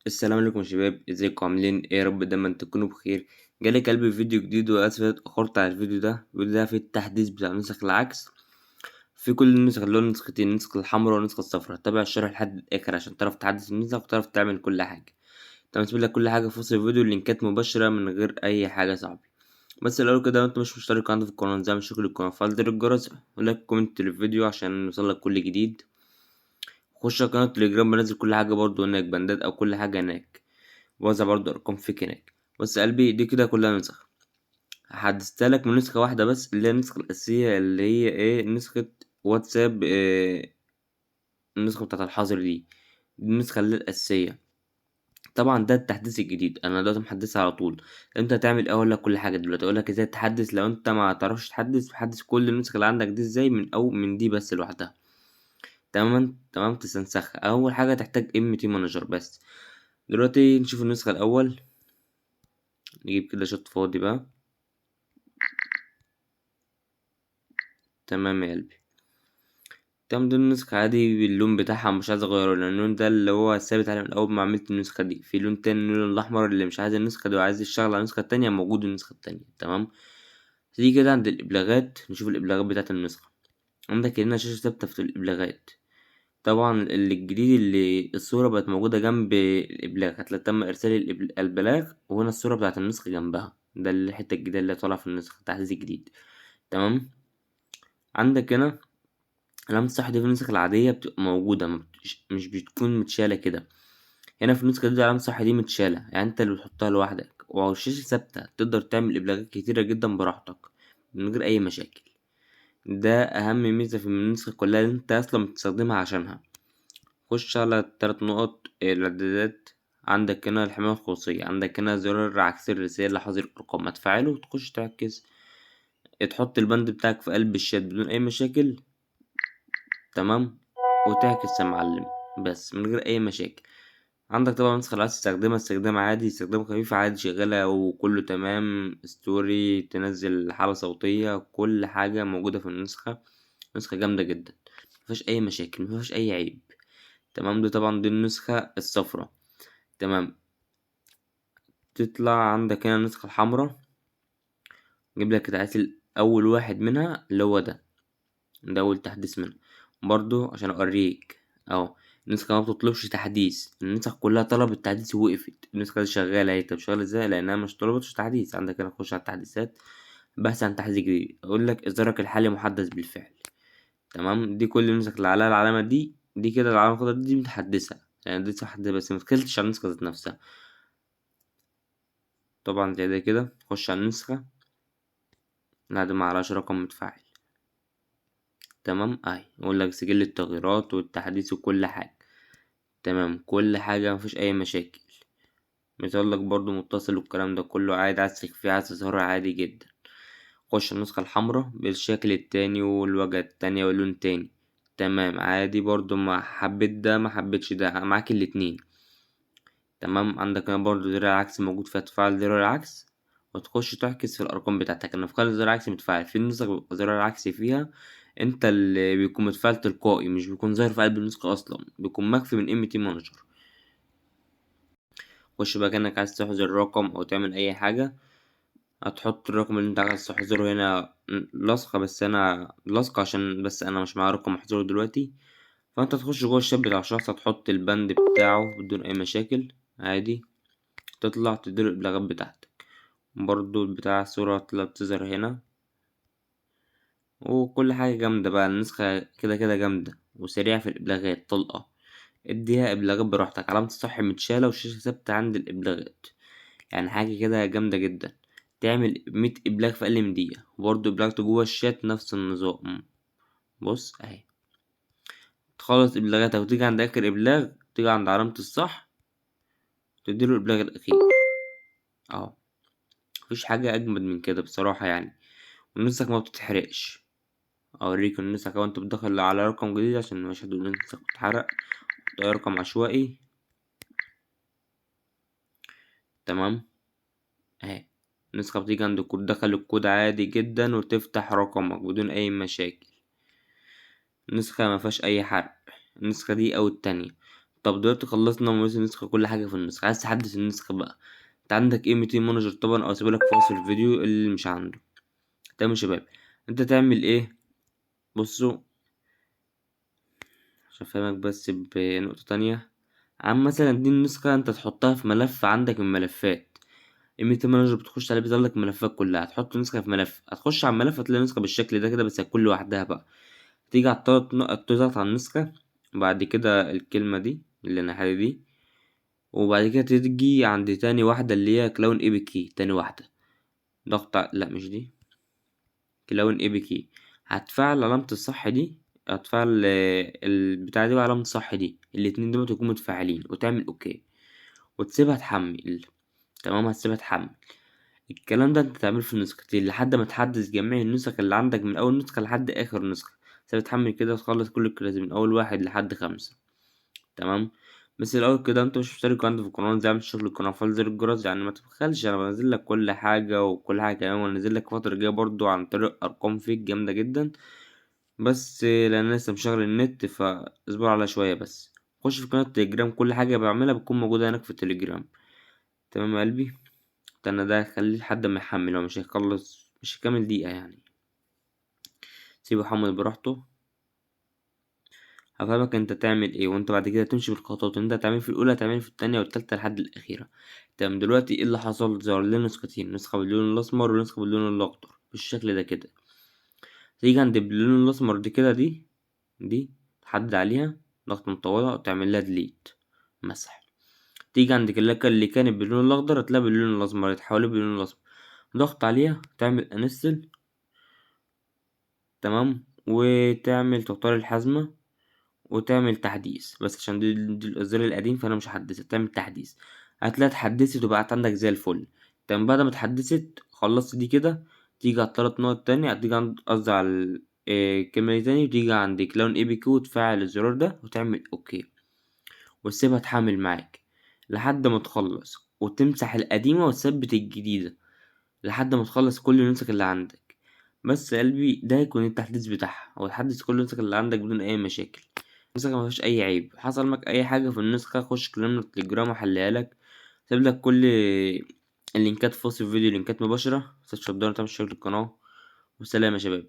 السلام عليكم يا شباب، ازيكم عاملين ايه؟ يا رب دايما تكونوا بخير. جالي قلبي فيديو جديد واسف اتأخرت على الفيديو ده. الفيديو ده في التحديث بتاع نسخ العكس، في كل النسخ اللي هو نسختين، النسخة الحمراء والنسخة الصفراء. تابع الشرح لحد الآخر عشان تعرف تحدث النسخ وتعرف تعمل كل حاجة. تمام، سيب لك كل حاجة في وصف الفيديو، اللينكات مباشرة من غير أي حاجة صعبة. بس الأول كده، لو انت مش مشترك عندي في القناة زي ما شكل القناة، فعل زر الجرس ولايك كومنت للفيديو عشان يوصلك كل جديد. خش على قناة التليجرام، بنزل كل حاجة برضو هناك، بندات أو كل حاجة هناك، وزع برضه أرقام فيك هناك. بص يا قلبي، دي كده كلها نسخ. حدثتها لك من نسخة واحدة بس، اللي هي النسخة الأساسية، اللي هي ايه، نسخة واتساب إيه، النسخة بتاعة الحظر دي النسخة اللي هي الأساسية. طبعا ده التحديث الجديد، أنا دلوقتي محدثها على طول. انت هتعمل ايه؟ أقول لك كل حاجة دلوقتي، أقول لك ازاي تحدث. لو انت ما تعرفش تحدث، حدث كل النسخ اللي عندك دي ازاي من أو من دي بس لوحدها. تمام تمام، تستنسخها. أول حاجة تحتاج ام تي مانجر بس. دلوقتي نشوف النسخة الأول، نجيب كده شوت فاضي بقى. تمام يا قلبي، تمام. دي النسخة عادي باللون بتاعها، مش عايز اغيره لان اللون ده اللي هو ثابت عليه من اول ما عملت النسخة دي. في لون تاني، اللون الاحمر، اللي مش عايز النسخة دي وعايز يشتغل على النسخة التانية، موجود النسخة التانية. تمام، تيجي كده عند الابلاغات، نشوف الابلاغات بتاعة النسخة. عندك هنا شاشة ثابتة في الابلاغات. طبعا اللي الجديد، اللي الصورة بقت موجودة جنب الابلاغ، هتلاقي تم ارسال البلاغ، وهنا الصورة بتاعة النسخة جنبها. ده الحتة الجديدة اللي طالعة في النسخة، التحديث الجديد. تمام، عندك هنا علامة الصح دي في النسخ العادية بتبقى موجودة، مش بتكون متشالة كده. هنا في النسخة دي علامة الصح دي متشالة، يعني انت اللي بتحطها لوحدك، والشاشة ثابتة، تقدر تعمل إبلاغات كتيرة جدا براحتك من غير أي مشاكل. ده أهم ميزة في النسخة كلها اللي انت أصلا بتستخدمها عشانها. خش على التلات نقط الإعدادات. عندك هنا الحماية الخصوصية، عندك هنا زرار عكس الرسالة حظر الأرقام، هتفعله وتخش تعكس، تحط البند بتاعك في قلب الشات بدون أي مشاكل. تمام، وتعكس يا معلم، بس من غير اي مشاكل. عندك طبعا نسخة لو عايز تستخدمها استخدام عادي، استخدام خفيف عادي، شغالة وكله تمام. ستوري، تنزل حالة صوتية، كل حاجة موجودة في النسخة. نسخة جامدة جدا، مفيهاش اي مشاكل، مفيهاش اي عيب. تمام، دي طبعا دي النسخة الصفرا. تمام، تطلع عندك هنا النسخة الحمرا. جيب لك تعديل اول واحد منها اللي هو ده أول تحديث منها، برضو عشان أوريك أهو. النسخة ما بتطلبش تحديث، النسخ كلها طلبت تحديث ووقفت. النسخة دي شغالة اهي. طب شغالة ازاي؟ لأنها مش طلبتش تحديث. عندك هنا خش على التحديثات، بحث عن تحديث جديد، أقول لك إصدارك الحالي محدث بالفعل. تمام، دي كل النسخ اللي عليها العلامة دي كده، العلامة الخضرا دي متحدثة، يعني دي تحدث بس متدخلتش على النسخة ذات نفسها. طبعا زي ده كده، خش على النسخة بعد ما عليهاش رقم متفعل. تمام اهي، يقول لك سجل التغييرات والتحديث وكل حاجة. تمام، كل حاجة مفيش أي مشاكل. بيظهرلك برضو متصل والكلام ده كله عادي، عايز تخفيه عايز تظهره عادي جدا. خش النسخة الحمراء بالشكل التاني والواجهة التانية واللون التاني. تمام عادي برضو، ما حبيت ده ما حبيتش ده، معاك الاتنين. تمام، عندك هنا برضو زر العكس موجود فيها، تفعل زر العكس وتخش تعكس في الأرقام بتاعتك. أنا في زر العكس متفاعل في النسخ، بيبقى زر العكس فيها انت اللي بيكون متفاعل تلقائي، مش بيكون ظاهر في قلب النسخة أصلا، بيكون مخفي من ام تي مانجر. خش بقى كأنك عايز تحذر الرقم أو تعمل أي حاجة، هتحط الرقم اللي انت عايز تحذره هنا لصقة، بس أنا لصقة عشان بس أنا مش معايا رقم محذوره دلوقتي. فأنت تخش جوه الشات بتاع الشخص، هتحط البند بتاعه بدون أي مشاكل عادي. تطلع تدير الإبلاغات بتاعتك، برضو بتاع الصورة تطلع تظهر هنا، وكل حاجة جامدة بقى. النسخة كده كده جامدة وسريعة في الإبلاغات، طلقة. اديها إبلاغات براحتك، علامة الصح متشالة والشاشة ثابتة عند الإبلاغات. يعني حاجة كده جامدة جدا. تعمل 100 إبلاغ في أقل من دقيقة، وبرضه إبلاغ جوه الشات نفس النظام. بص أهي، تخلص إبلاغاتك وتيجي عند آخر إبلاغ، تيجي عند علامة الصح، تديله الإبلاغ الأخير أهو. مفيش حاجة أجمد من كده بصراحة يعني. ونسك ما بتتحرقش. أوريك النسك أهو، أنت بتدخل على رقم جديد عشان مش هتقول النسك بتتحرق. ده رقم عشوائي. تمام أهي، النسخة بتيجي عند الكود، دخل الكود عادي جدا وتفتح رقمك بدون أي مشاكل. النسخة مفيهاش أي حرق، النسخة دي أو التانية. طب دلوقتي خلصنا مميز النسخة كل حاجة في النسخة، عايز تحدث النسخة بقى. انت عندك ايه 200 مانجر طبعا، او اسيبلك في وصف الفيديو اللي مش عنده. تمام يا شباب، انت تعمل ايه؟ بصوا عشان افهمك بس بنقطة تانية. عم مثلا دي النسخة انت تحطها في ملف عندك من ملفات ال200 مانجر، بتخش عليه بيظهرلك ملفات كلها، هتحط النسخة في ملف، هتخش على الملف هتلاقي النسخة بالشكل ده كده، بس هتكون لوحدها بقى. تيجي على التلات نقط تضغط على النسخة، وبعد كده الكلمة دي اللي ناحية دي، وبعد كده تيجي عند تاني واحدة اللي هي كلاون اي بي كي، تاني واحدة لا مش دي، كلاون اي بي كي. هتفعل علامة الصح دي، هتفعل البتاعة دي وعلامة الصح دي، الاتنين دول يكونوا متفاعلين، وتعمل اوكي وتسيبها تحمل. تمام، هتسيبها تحمل. الكلام ده انت تعمله في النسختين لحد ما تحدث جميع النسخ اللي عندك من اول نسخة لحد اخر نسخة. تسيبها تحمل كده وتخلص كل الكراسي من اول واحد لحد 5. تمام. بس الاول كده انت مش مشترك عندي في القناه، زي ما تشوف القناه فعل زر الجرس، يعني ما تبخلش، انا بنزل لك كل حاجه وكل حاجه كمان، وانزل لك الفتره الجايه برضو عن طريق ارقام فيك جامده جدا. بس لان أنا لسه مشغل النت فاصبر على شويه بس. خش في قناه التليجرام، كل حاجه بعملها بتكون موجوده هناك في التليجرام. تمام يا قلبي. انا ده خليه لحد ما يحمل، هو مش هيخلص، مش هيكمل دقيقه يعني. سيبه يحمل براحته. هفهمك انت تعمل ايه، وانت بعد كده تمشي بالخطوات اللي انت هتعمل في الاولى هتعمل في التانية والتالتة لحد الاخيرة. تمام. دلوقتي ايه اللي حصل؟ ظهر لنا نسختين، نسخة باللون الاسمر ونسخة باللون الاخضر بالشكل ده كده. تيجي عند باللون الاسمر دي كده، دي تحدد عليها ضغط مطولة وتعمل لها ديليت، مسح. تيجي عند اللي كانت باللون الاخضر هتلاقيها باللون الاسمر، يتحول باللون الاسمر، ضغط عليها تعمل انستل. تمام. وتعمل تختار الحزمة وتعمل تحديث، بس عشان دي الإصدار القديم فأنا مش هحدثها، تعمل تحديث. هتلاقيها اتحدثت وبقت عندك زي الفل. تمام. بعد ما اتحدثت خلصت دي كده، تيجي على التلات نقط تاني، هتيجي عند قصدي على الكلمة دي تاني، وتيجي عند كلاون اي بي كيو وتفعل الزرار ده وتعمل اوكي، وتسيبها تحمل معاك لحد ما تخلص، وتمسح القديمة وتثبت الجديدة لحد ما تخلص كل النسخ اللي عندك. بس يا قلبي ده هيكون التحديث بتاعها، وتحدث كل النسخ اللي عندك بدون أي مشاكل. النسخة مفيهاش أي عيب. حصل لك أي حاجة في النسخة خش كلمنا التليجرام أحلها لك. سيبلك كل اللينكات في وصف الفيديو، لينكات مباشرة. متنساش تشترك تعمل اشتراك للقناة. والسلام يا شباب.